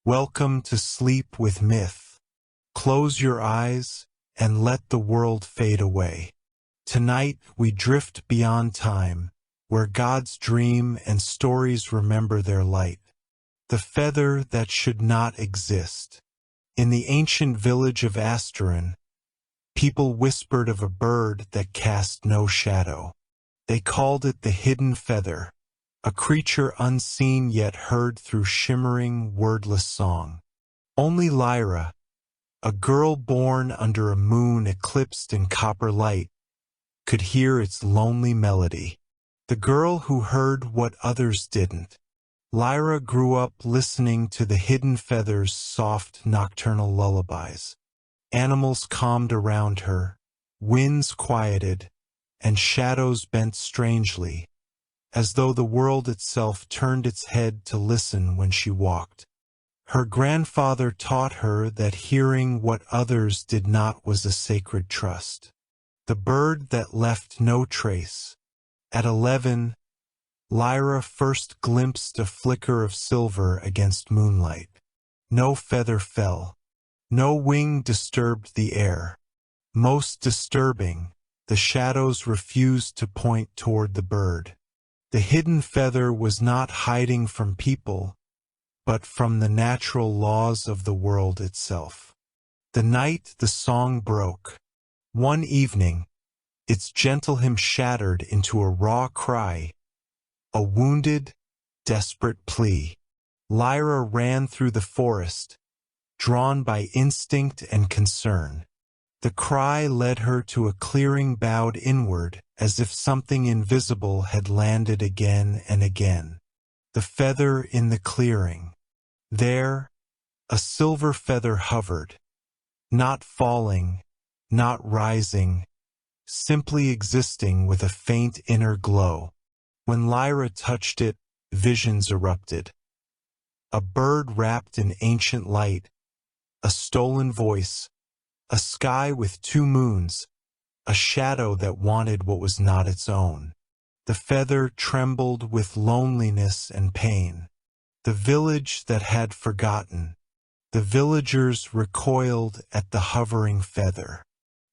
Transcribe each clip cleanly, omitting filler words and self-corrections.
Welcome to Sleep with Myth. Close your eyes and let the world fade away. Tonight we drift beyond time, where gods dream and stories remember their light. The feather that should not exist. In the ancient village of Asterin, people whispered of a bird that cast no shadow. They called it the hidden feather, a creature unseen yet heard through shimmering, wordless song. Only Lyra, a girl born under a moon eclipsed in copper light, could hear its lonely melody. The girl who heard what others didn't. Lyra grew up listening to the hidden feather's soft nocturnal lullabies. Animals calmed around her, winds quieted, and shadows bent strangely, as though the world itself turned its head to listen when she walked. Her grandfather taught her that hearing what others did not was a sacred trust. The bird that left no trace. At 11, Lyra first glimpsed a flicker of silver against moonlight. No feather fell. No wing disturbed the air. Most disturbing, the shadows refused to point toward the bird. The hidden feather was not hiding from people, but from the natural laws of the world itself. The night the song broke. One evening, its gentle hymn shattered into a raw cry, a wounded, desperate plea. Lyra ran through the forest, drawn by instinct and concern. The cry led her to a clearing bowed inward, as if something invisible had landed again and again. The feather in the clearing. There, a silver feather hovered, not falling, not rising, simply existing with a faint inner glow. When Lyra touched it, visions erupted. A bird wrapped in ancient light, a stolen voice, a sky with two moons, a shadow that wanted what was not its own. The feather trembled with loneliness and pain. The village that had forgotten. The villagers recoiled at the hovering feather.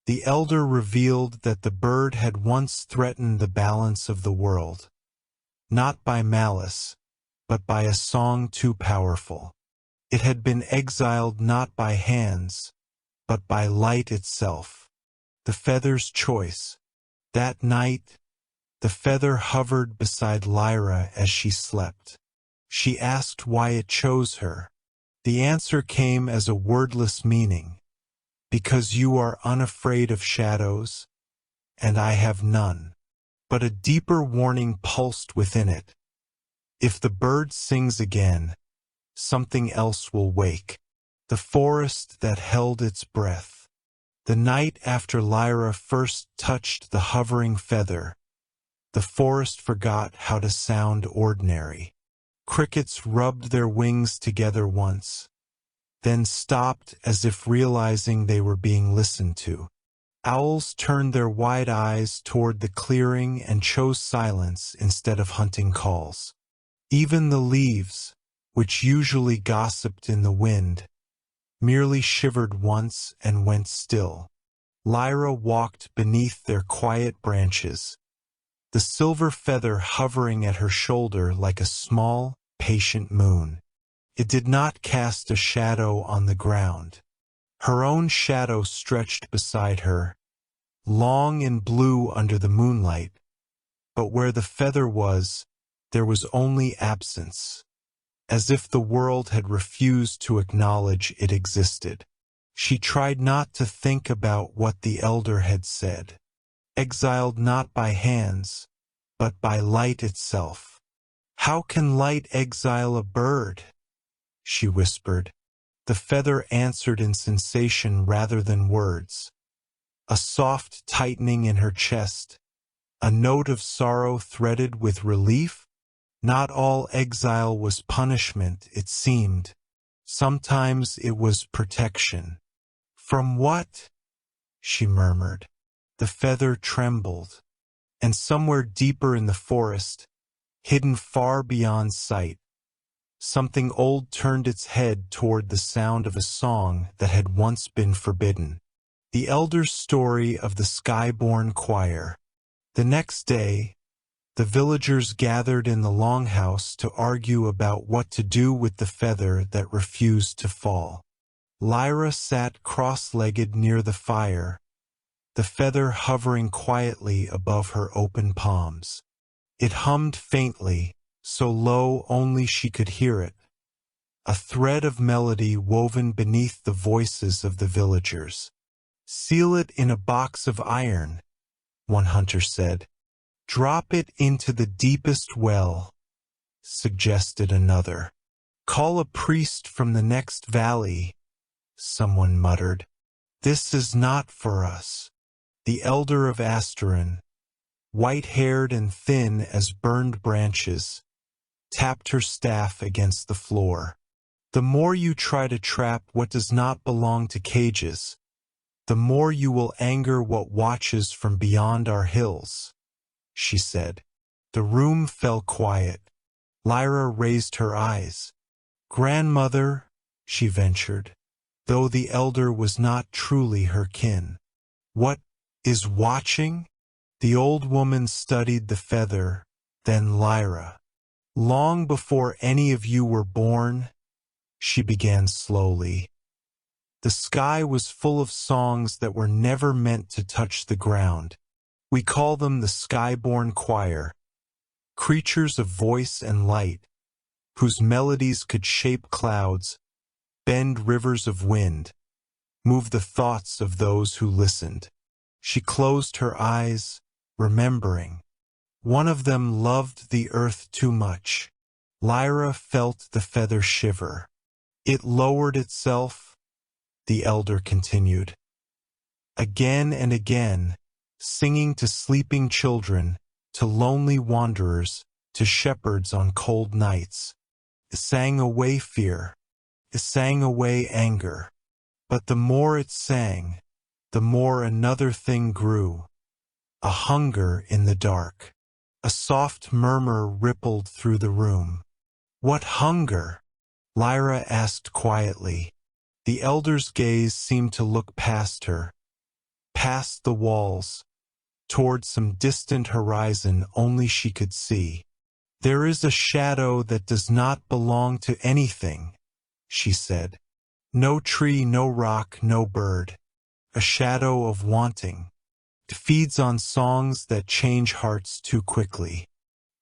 The elder revealed that the bird had once threatened the balance of the world, not by malice, but by a song too powerful. It had been exiled not by hands, but by light itself. The feather's choice. That night, the feather hovered beside Lyra as she slept. She asked why it chose her. The answer came as a wordless meaning. Because you are unafraid of shadows, and I have none. But a deeper warning pulsed within it. If the bird sings again, something else will wake. The forest that held its breath. The night after Lyra first touched the hovering feather, the forest forgot how to sound ordinary. Crickets rubbed their wings together once, then stopped as if realizing they were being listened to. Owls turned their wide eyes toward the clearing and chose silence instead of hunting calls. Even the leaves, which usually gossiped in the wind, merely shivered once and went still. Lyra walked beneath their quiet branches, the silver feather hovering at her shoulder like a small, patient moon. It did not cast a shadow on the ground. Her own shadow stretched beside her, long and blue under the moonlight, but where the feather was, there was only absence, as if the world had refused to acknowledge it existed. She tried not to think about what the elder had said. Exiled not by hands, but by light itself. How can light exile a bird? She whispered. The feather answered in sensation rather than words. A soft tightening in her chest, a note of sorrow threaded with relief. Not all exile was punishment, it seemed. Sometimes it was protection. From what? She murmured. The feather trembled, and somewhere deeper in the forest, hidden far beyond sight, Something old turned its head toward the sound of a song that had once been forbidden. The elder's story of the Skyborn Choir. The next day, the villagers gathered in the longhouse to argue about what to do with the feather that refused to fall. Lyra sat cross-legged near the fire, the feather hovering quietly above her open palms. It hummed faintly, so low only she could hear it, a thread of melody woven beneath the voices of the villagers. "Seal it in a box of iron," one hunter said. "Drop it into the deepest well," suggested another. "Call a priest from the next valley," someone muttered. "This is not for us." The elder of Asterin, white-haired and thin as burned branches, tapped her staff against the floor. "The more you try to trap what does not belong to cages, the more you will anger what watches from beyond our hills," she said. The room fell quiet. Lyra raised her eyes. "Grandmother," she ventured, though the elder was not truly her kin. "What is watching?" The old woman studied the feather, then Lyra. "Long before any of you were born," she began slowly, "the sky was full of songs that were never meant to touch the ground. We call them the Skyborn Choir, creatures of voice and light, whose melodies could shape clouds, bend rivers of wind, move the thoughts of those who listened." She closed her eyes, remembering. One of them loved the earth too much. Lyra felt the feather shiver. "It lowered itself," the elder continued, "again and again, singing to sleeping children, to lonely wanderers, to shepherds on cold nights. It sang away fear. It sang away anger. But the more it sang, the more another thing grew, a hunger in the dark." A soft murmur rippled through the room. "What hunger?" Lyra asked quietly. The elder's gaze seemed to look past her, past the walls, toward some distant horizon only she could see. "There is a shadow that does not belong to anything," she said. "No tree, no rock, no bird. A shadow of wanting. It feeds on songs that change hearts too quickly.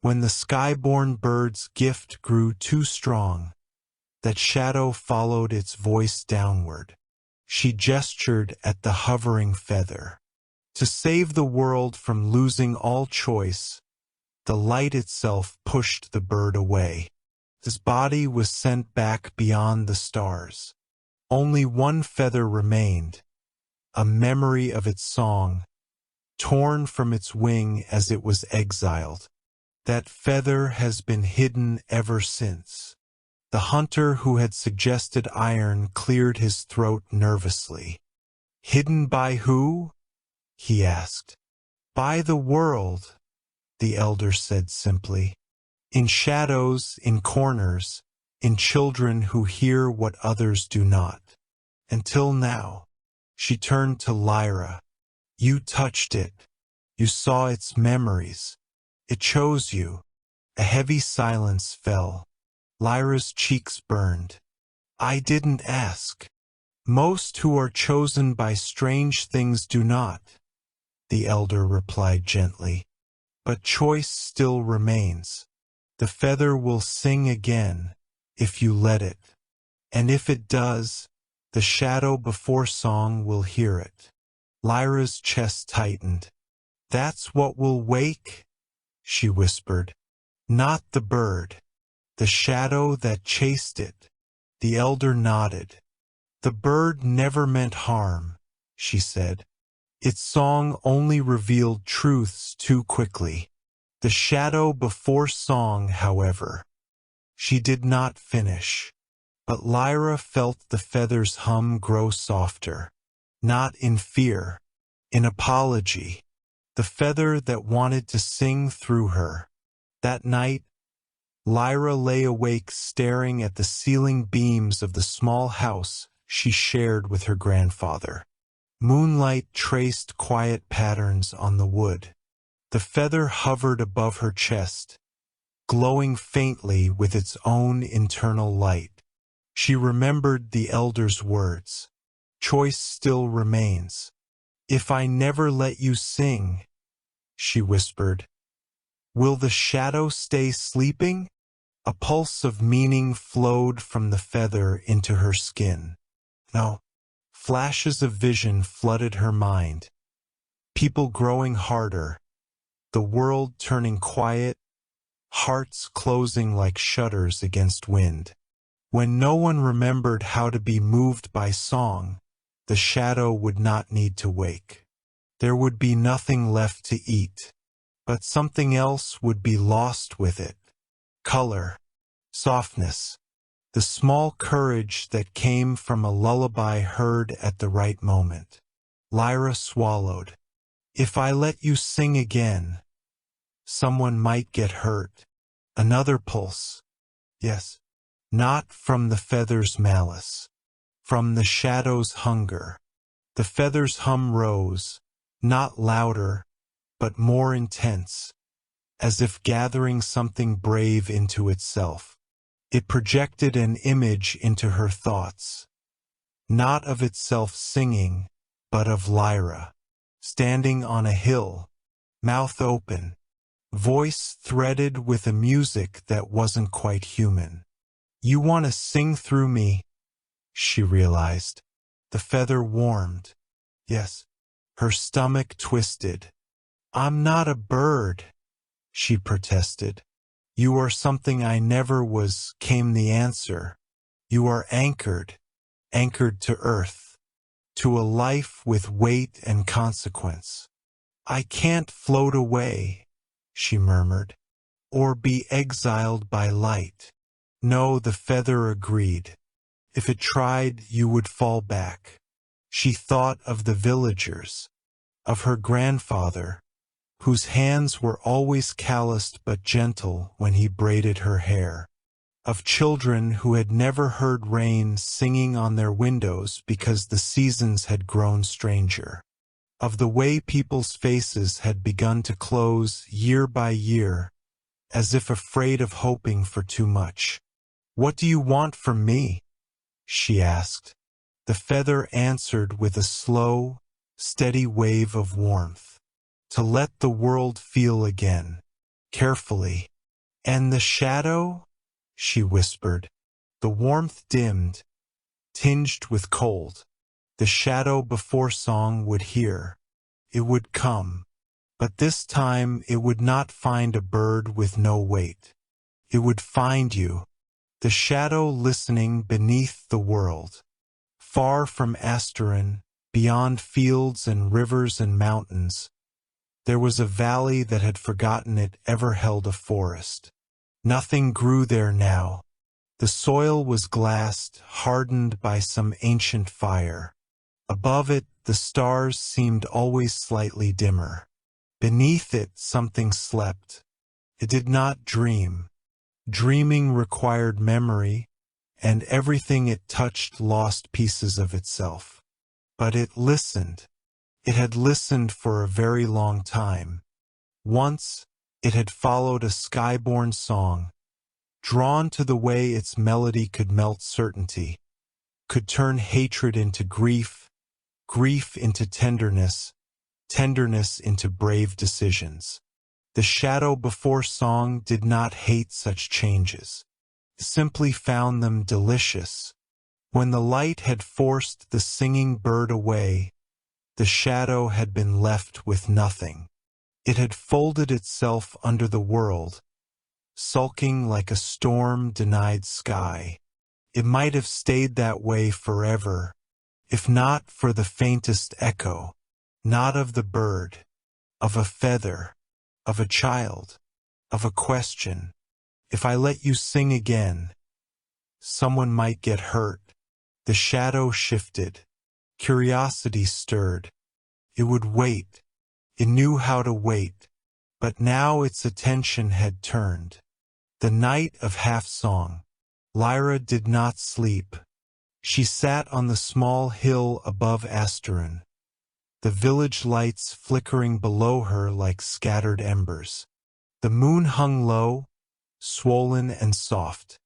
When the skyborn bird's gift grew too strong, that shadow followed its voice downward." She gestured at the hovering feather. "To save the world from losing all choice, the light itself pushed the bird away. His body was sent back beyond the stars. Only one feather remained, a memory of its song, torn from its wing as it was exiled. That feather has been hidden ever since." The hunter who had suggested iron cleared his throat nervously. "Hidden by who?" he asked. "By the world," the elder said simply. "In shadows, in corners, in children who hear what others do not. Until now." She turned to Lyra. "You touched it. You saw its memories. It chose you." A heavy silence fell. Lyra's cheeks burned. "I didn't ask. Most who are chosen by strange things do not," the elder replied gently. "But choice still remains. The feather will sing again, if you let it. And if it does, the shadow before song will hear it." Lyra's chest tightened. "That's what will wake?" she whispered. "Not the bird. The shadow that chased it." The elder nodded. "The bird never meant harm," she said. "Its song only revealed truths too quickly. The shadow before song, however." She did not finish, but Lyra felt the feather's hum grow softer, not in fear, in apology. The feather that wanted to sing through her. That night, Lyra lay awake staring at the ceiling beams of the small house she shared with her grandfather. Moonlight traced quiet patterns on the wood. The feather hovered above her chest, glowing faintly with its own internal light. She remembered the elder's words. Choice still remains. If I never let you sing, she whispered, will the shadow stay sleeping? A pulse of meaning flowed from the feather into her skin. No. Flashes of vision flooded her mind. People growing harder, the world turning quiet, hearts closing like shutters against wind. When no one remembered how to be moved by song, the shadow would not need to wake. There would be nothing left to eat, but something else would be lost with it. Color, softness, the small courage that came from a lullaby heard at the right moment. Lyra swallowed. If I let you sing again, someone might get hurt. Another pulse. Yes. Not from the feather's malice. From the shadow's hunger. The feather's hum rose, not louder, but more intense, as if gathering something brave into itself. It projected an image into her thoughts, not of itself singing, but of Lyra, standing on a hill, mouth open, voice threaded with a music that wasn't quite human. You want to sing through me, she realized. The feather warmed. Yes, her stomach twisted. I'm not a bird, she protested. You are something I never was, came the answer. You are anchored to earth, to a life with weight and consequence. I can't float away, she murmured, or be exiled by light. No, the feather agreed. If it tried, you would fall back. She thought of the villagers, of her grandfather, whose hands were always calloused but gentle when he braided her hair, of children who had never heard rain singing on their windows because the seasons had grown stranger, of the way people's faces had begun to close year by year, as if afraid of hoping for too much. What do you want from me? She asked. The feather answered with a slow, steady wave of warmth. To let the world feel again, carefully. And the shadow? She whispered. The warmth dimmed, tinged with cold. The shadow before song would hear. It would come. But this time it would not find a bird with no weight. It would find you, the shadow listening beneath the world. Far from Asterin, beyond fields and rivers and mountains, there was a valley that had forgotten it ever held a forest. Nothing grew there now. The soil was glassed, hardened by some ancient fire. Above it, the stars seemed always slightly dimmer. Beneath it, something slept. It did not dream. Dreaming required memory, and everything it touched lost pieces of itself. But it listened. It had listened for a very long time. Once, it had followed a sky-born song, drawn to the way its melody could melt certainty, could turn hatred into grief, grief into tenderness, tenderness into brave decisions. The shadow before song did not hate such changes, simply found them delicious. When the light had forced the singing bird away, the shadow had been left with nothing. It had folded itself under the world, sulking like a storm-denied sky. It might have stayed that way forever, if not for the faintest echo, not of the bird, of a feather, of a child, of a question. If I let you sing again, someone might get hurt. The shadow shifted. Curiosity stirred. It would wait. It knew how to wait. But now its attention had turned. The night of half-song. Lyra did not sleep. She sat on the small hill above Asterin, the village lights flickering below her like scattered embers. The moon hung low, swollen and soft.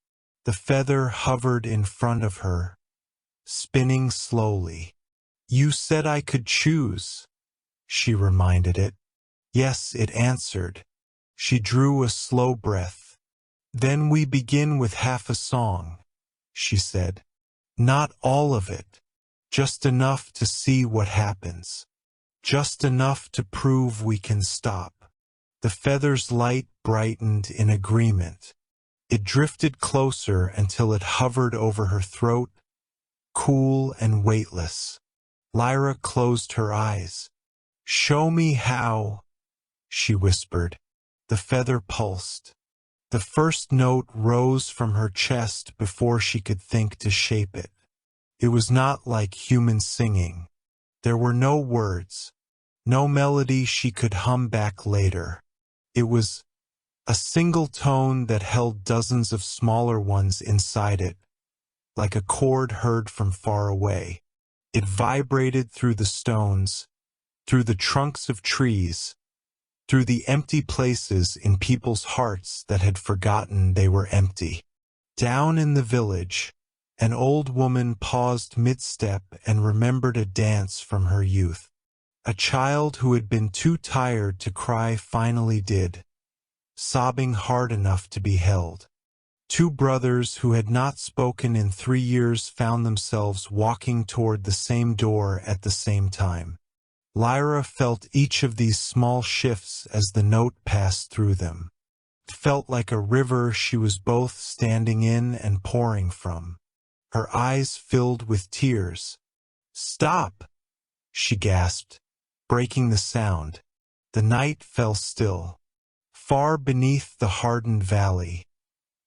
The feather hovered in front of her, spinning slowly. "You said I could choose," she reminded it. "Yes," it answered. She drew a slow breath. "Then we begin with half a song," she said. "Not all of it. Just enough to see what happens. Just enough to prove we can stop." The feather's light brightened in agreement. It drifted closer until it hovered over her throat, cool and weightless. Lyra closed her eyes. "Show me how," she whispered. The feather pulsed. The first note rose from her chest before she could think to shape it. It was not like human singing. There were no words, no melody she could hum back later. It was a single tone that held dozens of smaller ones inside it, like a chord heard from far away. It vibrated through the stones, through the trunks of trees, through the empty places in people's hearts that had forgotten they were empty. Down in the village, an old woman paused mid-step and remembered a dance from her youth. A child who had been too tired to cry finally did, sobbing hard enough to be held. Two brothers who had not spoken in 3 years found themselves walking toward the same door at the same time. Lyra felt each of these small shifts as the note passed through them. It felt like a river she was both standing in and pouring from. Her eyes filled with tears. "Stop!" she gasped, breaking the sound. The night fell still. Far beneath the hardened valley,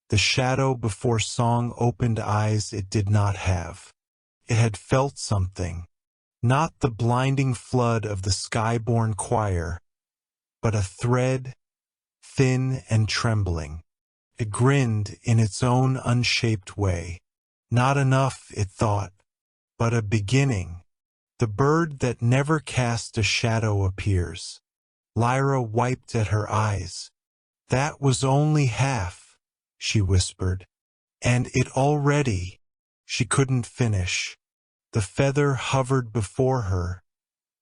the shadow before song opened eyes it did not have. It had felt something. Not the blinding flood of the sky-born choir, but a thread, thin and trembling. It grinned in its own unshaped way. Not enough, it thought, but a beginning. The bird that never cast a shadow appears. Lyra wiped at her eyes. "That was only half," she whispered. "And it already—" She couldn't finish. The feather hovered before her,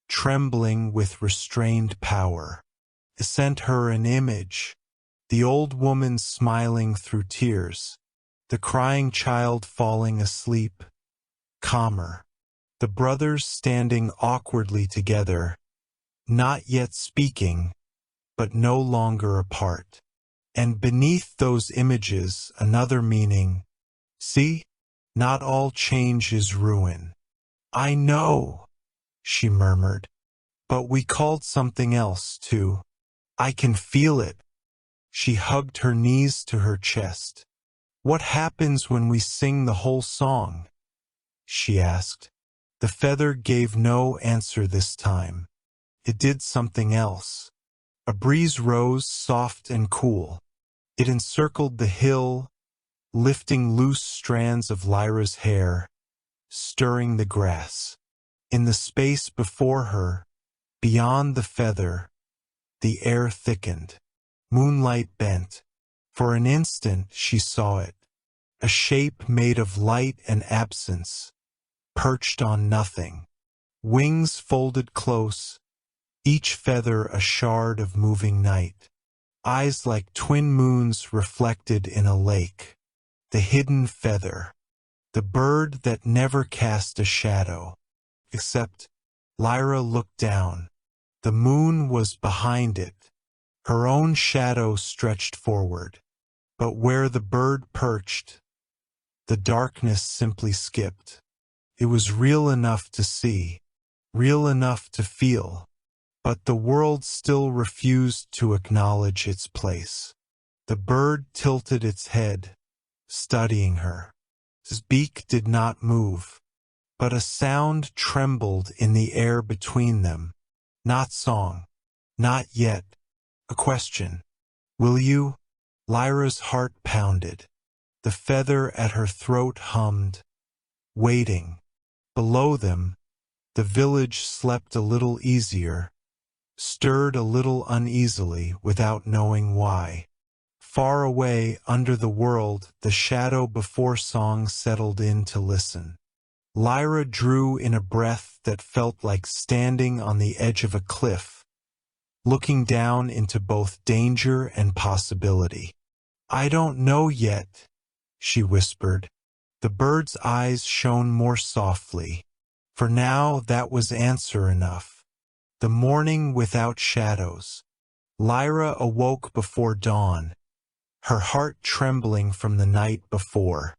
trembling with restrained power. It sent her an image, the old woman smiling through tears, the crying child falling asleep, calmer, the brothers standing awkwardly together, not yet speaking, but no longer apart. And beneath those images another meaning. "See, not all change is ruin." "I know," she murmured, "but we called something else, too. I can feel it." She hugged her knees to her chest. "What happens when we sing the whole song?" she asked. The feather gave no answer this time. It did something else. A breeze rose, soft and cool. It encircled the hill, lifting loose strands of Lyra's hair, stirring the grass. In the space before her, beyond the feather, the air thickened. Moonlight bent. For an instant she saw it, a shape made of light and absence, perched on nothing. Wings folded close, each feather a shard of moving night. Eyes like twin moons reflected in a lake. The hidden feather. The bird that never cast a shadow. Except, Lyra looked down. The moon was behind it. Her own shadow stretched forward. But where the bird perched, the darkness simply skipped. It was real enough to see, real enough to feel, but the world still refused to acknowledge its place. The bird tilted its head, studying her. His beak did not move, but a sound trembled in the air between them. Not song, not yet. A question. "Will you?" Lyra's heart pounded. The feather at her throat hummed, waiting. Below them, the village slept a little easier, stirred a little uneasily without knowing why. Far away under the world, the shadow before song settled in to listen. Lyra drew in a breath that felt like standing on the edge of a cliff, looking down into both danger and possibility. "I don't know yet," she whispered. The bird's eyes shone more softly. For now that was answer enough. The morning without shadows. Lyra awoke before dawn, her heart trembling from the night before.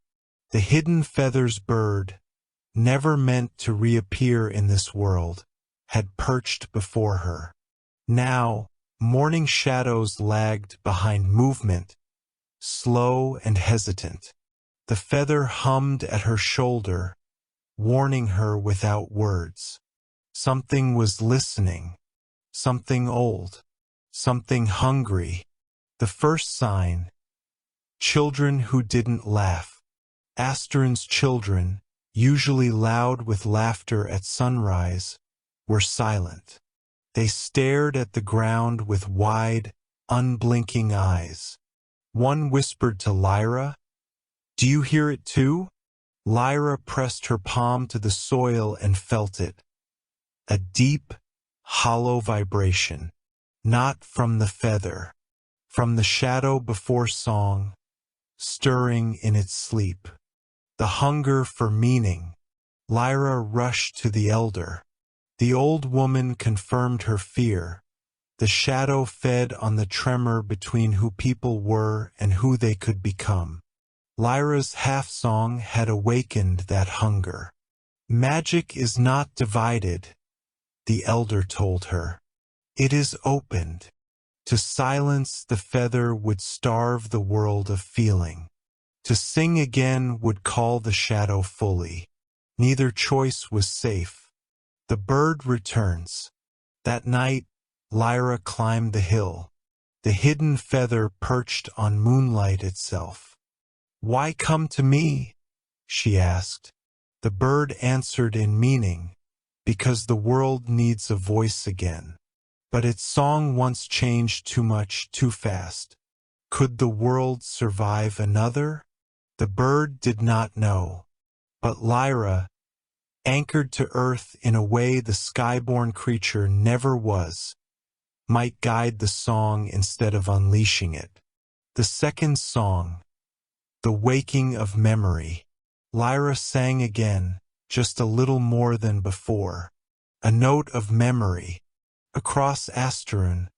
The hidden feathers bird, never meant to reappear in this world, had perched before her. Now, morning shadows lagged behind movement, slow and hesitant. The feather hummed at her shoulder, warning her without words. Something was listening, something old, something hungry. The first sign: children who didn't laugh. Asteron's children, usually loud with laughter at sunrise, were silent. They stared at the ground with wide, unblinking eyes. One whispered to Lyra, "Do you hear it too?" Lyra pressed her palm to the soil and felt it. A deep, hollow vibration. Not from the feather. From the shadow before song, stirring in its sleep. The hunger for meaning. Lyra rushed to the elder. The old woman confirmed her fear. The shadow fed on the tremor between who people were and who they could become. Lyra's half-song had awakened that hunger. "Magic is not divided," the elder told her. "It is opened. To silence the feather would starve the world of feeling. To sing again would call the shadow fully. Neither choice was safe. The bird returns." That night, Lyra climbed the hill. The hidden feather perched on moonlight itself. "Why come to me?" she asked. The bird answered in meaning, "Because the world needs a voice again." But its song once changed too much, too fast. Could the world survive another? The bird did not know. But Lyra, anchored to earth in a way the skyborn creature never was, might guide the song instead of unleashing it. The second song, the waking of memory. Lyra sang again, just a little more than before. A note of memory. Across Asteron,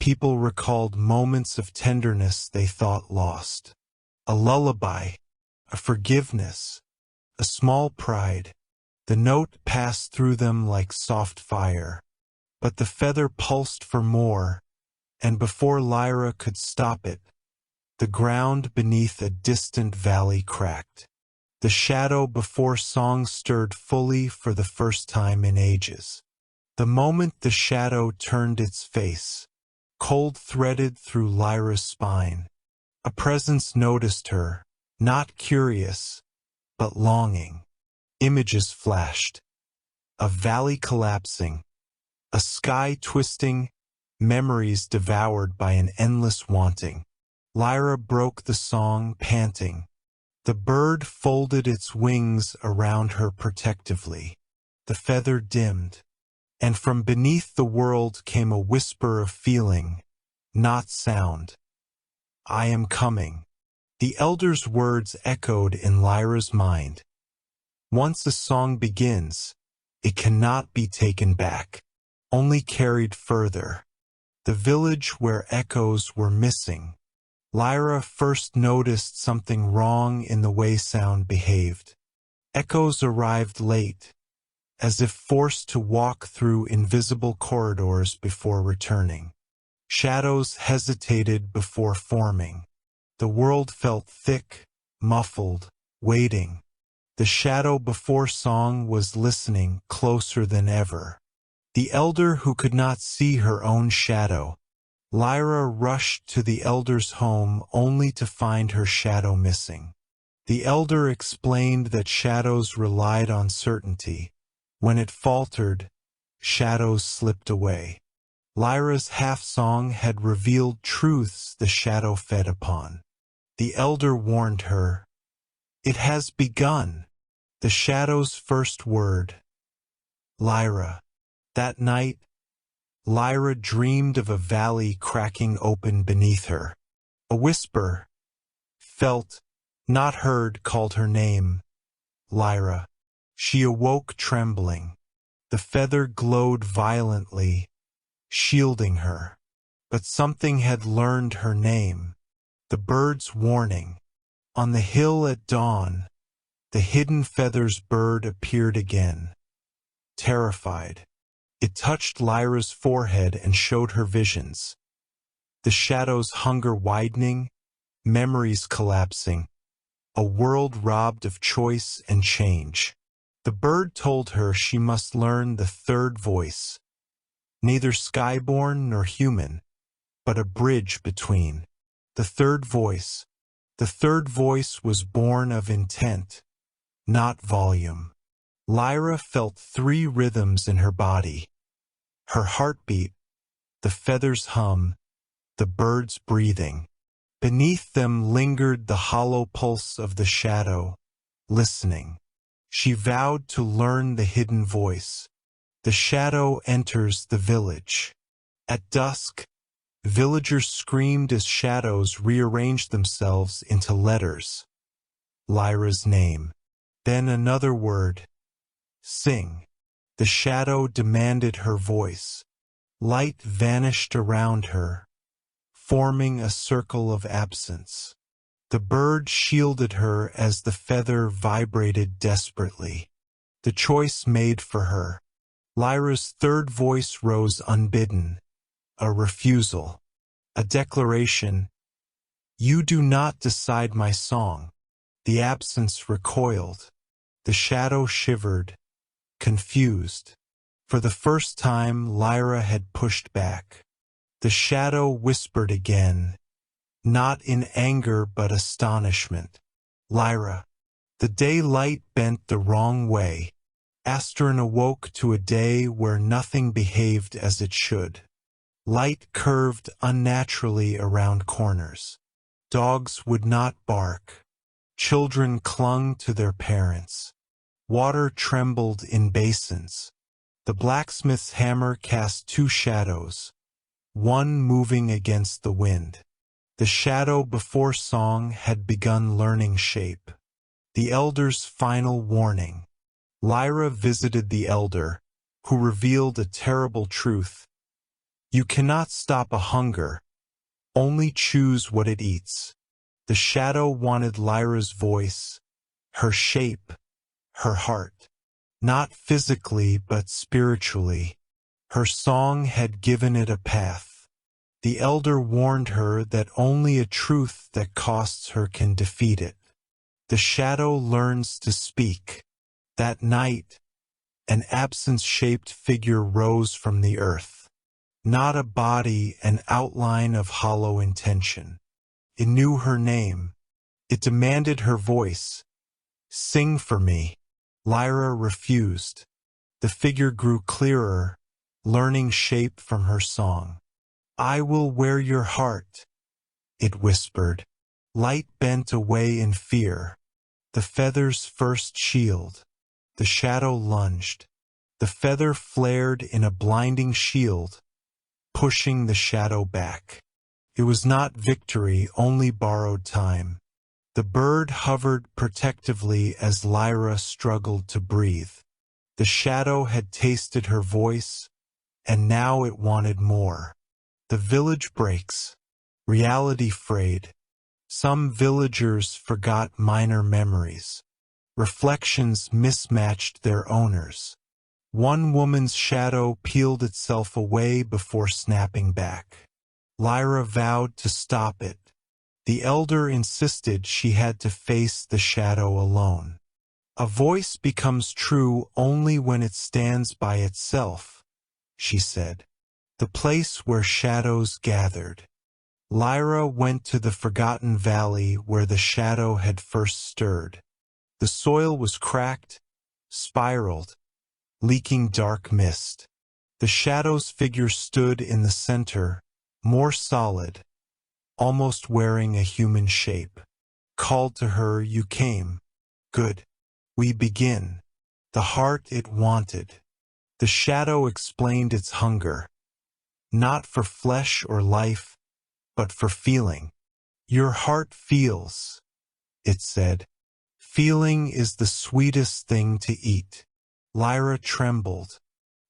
people recalled moments of tenderness they thought lost. A lullaby, a forgiveness, a small pride. The note passed through them like soft fire. But the feather pulsed for more, and before Lyra could stop it, the ground beneath a distant valley cracked. The shadow before song stirred fully for the first time in ages. The moment the shadow turned its face, cold threaded through Lyra's spine, a presence noticed her, not curious, but longing. Images flashed. A valley collapsing, a sky twisting, memories devoured by an endless wanting. Lyra broke the song, panting. The bird folded its wings around her protectively. The feather dimmed, and from beneath the world came a whisper of feeling, not sound. "I am coming." The elder's words echoed in Lyra's mind. Once a song begins, it cannot be taken back, only carried further. The village where echoes were missing. Lyra first noticed something wrong in the way sound behaved. Echoes arrived late, as if forced to walk through invisible corridors before returning. Shadows hesitated before forming. The world felt thick, muffled, waiting. The shadow before song was listening closer than ever. The elder who could not see her own shadow, Lyra rushed to the elder's home only to find her shadow missing. The elder explained that shadows relied on certainty. When it faltered, shadows slipped away. Lyra's half-song had revealed truths the shadow fed upon. The elder warned her, "It has begun." The shadow's first word, Lyra. That night, Lyra dreamed of a valley cracking open beneath her. A whisper, felt, not heard, called her name, Lyra. She awoke trembling. The feather glowed violently, shielding her. But something had learned her name, the bird's warning. On the hill at dawn, the hidden feathers bird appeared again, terrified. It touched Lyra's forehead and showed her visions. The shadow's hunger widening, memories collapsing, a world robbed of choice and change. The bird told her she must learn the third voice, neither skyborn nor human, but a bridge between. The third voice. The third voice was born of intent, not volume. Lyra felt 3 rhythms in her body. Her heartbeat, the feathers' hum, the bird's breathing. Beneath them lingered the hollow pulse of the shadow, listening. She vowed to learn the hidden voice. The shadow enters the village. At dusk, villagers screamed as shadows rearranged themselves into letters. Lyra's name. Then another word. Sing. The shadow demanded her voice. Light vanished around her, forming a circle of absence. The bird shielded her as the feather vibrated desperately. The choice made for her. Lyra's third voice rose unbidden. A refusal. A declaration. You do not decide my song. The absence recoiled. The shadow shivered, confused. For the first time, Lyra had pushed back. The shadow whispered again, not in anger but astonishment. Lyra. The daylight bent the wrong way. Astern awoke to a day where nothing behaved as it should. Light curved unnaturally around corners. Dogs would not bark. Children clung to their parents. Water trembled in basins. The blacksmith's hammer cast 2 shadows, one moving against the wind. The shadow before song had begun learning shape. The elder's final warning. Lyra visited the elder, who revealed a terrible truth. You cannot stop a hunger, only choose what it eats. The shadow wanted Lyra's voice, her shape, her heart. Not physically but spiritually. Her song had given it a path. The elder warned her that only a truth that costs her can defeat it. The shadow learns to speak. That night, an absence-shaped figure rose from the earth. Not a body, an outline of hollow intention. It knew her name. It demanded her voice. Sing for me. Lyra refused. The figure grew clearer, learning shape from her song. I will wear your heart, it whispered. Light bent away in fear. The feather's first shield. The shadow lunged. The feather flared in a blinding shield, pushing the shadow back. It was not victory, only borrowed time. The bird hovered protectively as Lyra struggled to breathe. The shadow had tasted her voice, and now it wanted more. The village breaks. Reality frayed. Some villagers forgot minor memories. Reflections mismatched their owners. One woman's shadow peeled itself away before snapping back. Lyra vowed to stop it. The elder insisted she had to face the shadow alone. A voice becomes true only when it stands by itself, she said. the place where shadows gathered. Lyra went to the forgotten valley where the shadow had first stirred. The soil was cracked, spiraled, leaking dark mist. The shadow's figure stood in the center, more solid, almost wearing a human shape. Called to her, you came. Good. We begin. The heart it wanted. The shadow explained its hunger. Not for flesh or life, but for feeling. Your heart feels, it said. Feeling is the sweetest thing to eat. Lyra trembled.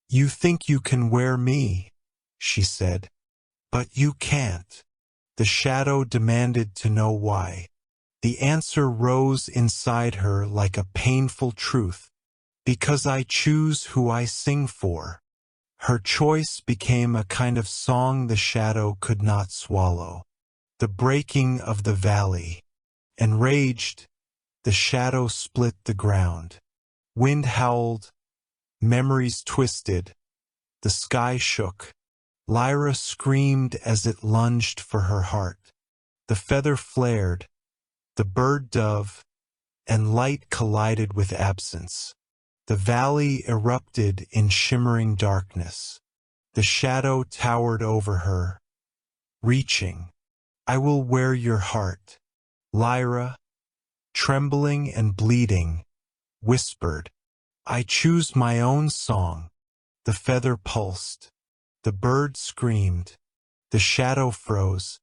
You think you can wear me, she said. But you can't. The shadow demanded to know why. The answer rose inside her like a painful truth. Because I choose who I sing for. Her choice became a kind of song the shadow could not swallow. The breaking of the valley. Enraged, the shadow split the ground. Wind howled, memories twisted, the sky shook. Lyra screamed as it lunged for her heart. The feather flared, the bird dove, and light collided with absence. The valley erupted in shimmering darkness. The shadow towered over her, reaching. I will wear your heart. Lyra, trembling and bleeding, whispered, I choose my own song. The feather pulsed. The bird screamed. The shadow froze,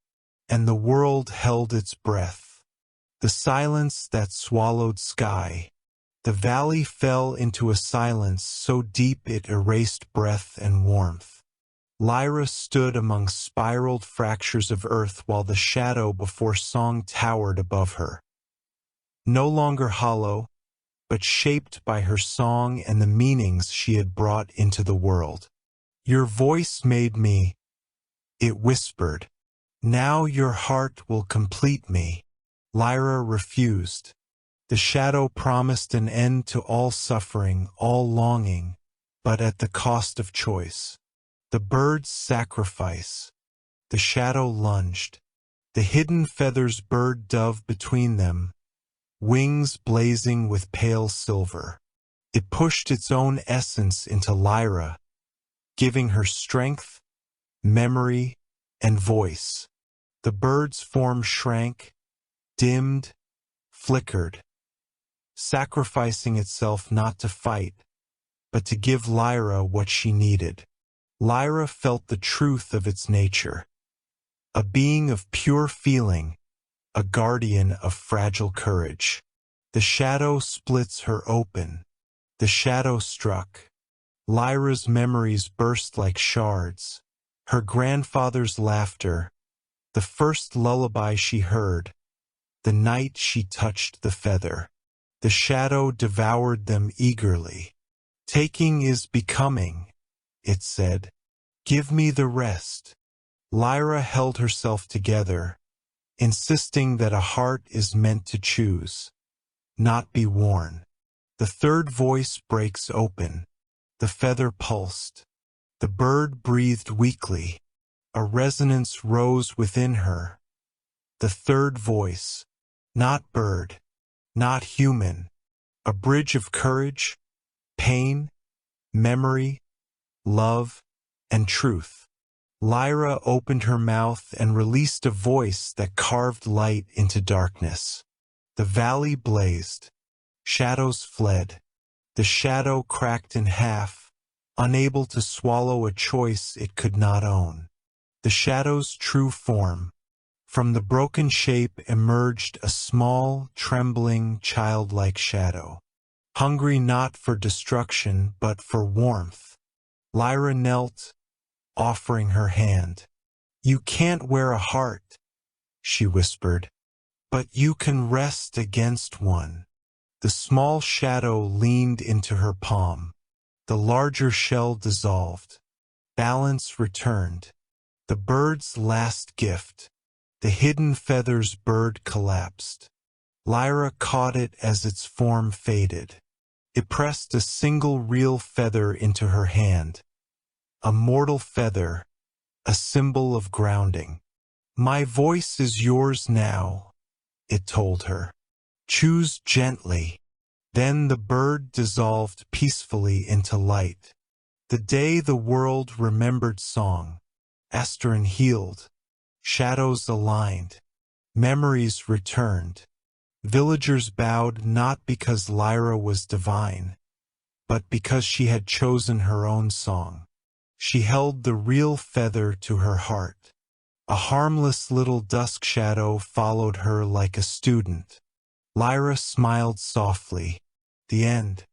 and the world held its breath. The silence that swallowed sky. The valley fell into a silence so deep it erased breath and warmth. Lyra stood among spiraled fractures of earth while the shadow before song towered above her. No longer hollow, but shaped by her song and the meanings she had brought into the world. Your voice made me, it whispered. Now your heart will complete me. Lyra refused. The shadow promised an end to all suffering, all longing, but at the cost of choice. The bird's sacrifice. The shadow lunged. The hidden feathers bird dove between them, wings blazing with pale silver. It pushed its own essence into Lyra, giving her strength, memory, and voice. The bird's form shrank, dimmed, flickered, sacrificing itself not to fight, but to give Lyra what she needed. Lyra felt the truth of its nature. A being of pure feeling, a guardian of fragile courage. The shadow splits her open. The shadow struck. Lyra's memories burst like shards. Her grandfather's laughter, the first lullaby she heard, the night she touched the feather. The shadow devoured them eagerly. Taking is becoming, it said. Give me the rest. Lyra held herself together, insisting that a heart is meant to choose, not be worn. The third voice breaks open. The feather pulsed. The bird breathed weakly. A resonance rose within her. The third voice, not bird, not human, a bridge of courage, pain, memory, love, and truth. Lyra opened her mouth and released a voice that carved light into darkness. The valley blazed. Shadows fled. The shadow cracked in half, unable to swallow a choice it could not own. The shadow's true form. From the broken shape emerged a small, trembling, childlike shadow. Hungry not for destruction, but for warmth. Lyra knelt, offering her hand. You can't wear a heart, she whispered, but you can rest against one. The small shadow leaned into her palm. The larger shell dissolved. Balance returned. The bird's last gift. The hidden feather's bird collapsed. Lyra caught it as its form faded. It pressed a single real feather into her hand. A mortal feather, a symbol of grounding. My voice is yours now, it told her. Choose gently. Then the bird dissolved peacefully into light. The day the world remembered song, Astern healed, shadows aligned, memories returned. Villagers bowed not because Lyra was divine, but because she had chosen her own song. She held the real feather to her heart. A harmless little dusk shadow followed her like a student. Lyra smiled softly. The end.